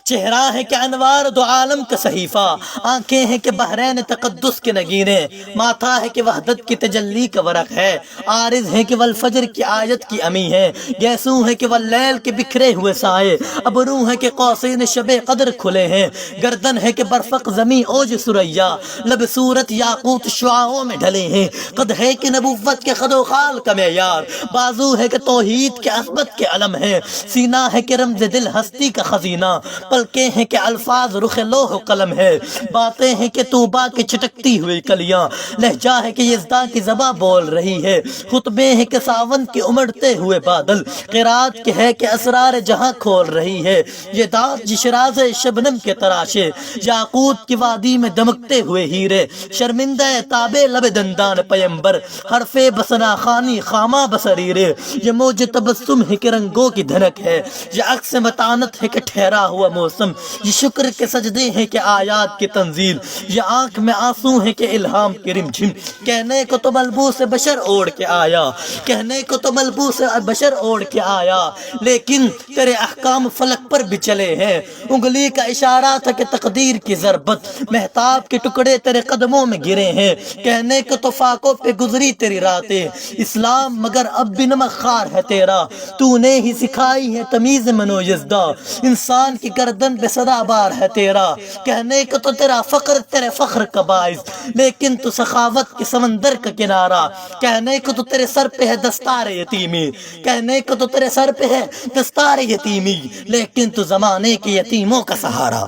چہرہ ہے کہ انوار دو عالم کا صحیفہ، آنکھیں ہیں کہ بحرین تقدس کے نگینے، ماتھا ہے کہ وحدت کی تجلی کا ورق ہے، عارض ہے کہ والفجر کی آیت کی امی ہے، گیسوں ہے کہ واللیل کے بکھرے ہوئے سائے، ابرو ہے کہ قوسین شب قدر کھلے ہیں، گردن ہے کہ برفق زمیں اوج سریا، لب صورت یاقوت شعاعوں میں ڈھلے ہیں، قد ہے کہ نبوت کے قد و خال کا معیار، بازو ہے کہ توحید کے عظمت کے علم ہے، سینہ ہے کہ رمز دل ہستی کا خزینہ، پلکیں ہیں کہ الفاظ رخ لوح و قلم ہے، باتیں ہیں کہ توبہ کی چھٹکتی ہوئی کلیاں، لہجہ ہے کہ یزداں کی زباں بول رہی ہے، خطبے ہیں کہ ساون کے امڑتے ہوئے بادل، قرات کے ہے کہ اسرار جہاں کھول رہی ہے، یہ دانت جشراز شبنم کے تراشے، یاقوت کی وادی میں دمکتے ہوئے ہیرے، شرمندہ تابے لب دندان پیمبر، حرف بسنا خانی خامہ بصریرے، یہ موج تبسم ہے کہ رنگوں کی دھنک ہے، یہ عکس متانت ہے کہ ٹھہرا ہوا موسم، یہ شکر کے سجدے ہیں کہ آیات کی تنزیل، یہ آنکھ میں آنسو ہے کہ الہام کی رمجھم، کہنے کو تو ملبوس بشر اوڑھ کے آیا، کہنے کو تو ملبوس بشر اوڑھ کے آیا، لیکن تیرے احکام فلک پر بھی چلے ہیں، انگلی کا اشارہ تھا کہ تقدیر کی ضربت، مہتاب کے ٹکڑے تیرے قدموں میں گرے ہیں، کہنے کو تو فاقوں پہ گزری تیری راتیں، اسلام مگر اب بھی نمک خوار ہے تیرا، تو نے ہی سکھائی ہے تمیز منو یزداں، انسان کی گردن پہ صدا بار ہے تیرا، کہنے کو تو تیرا فقر تیرے فخر کا باعث، لیکن تو سخاوت کے سمندر کا کنارہ، کہنے کو تو تیرے سر پہ ہے دستار یتیمی، کہنے کو تو تیرے سر پہ ہے دستار یتیمی، لیکن تو زمانے کے یتیموں کا سہارا۔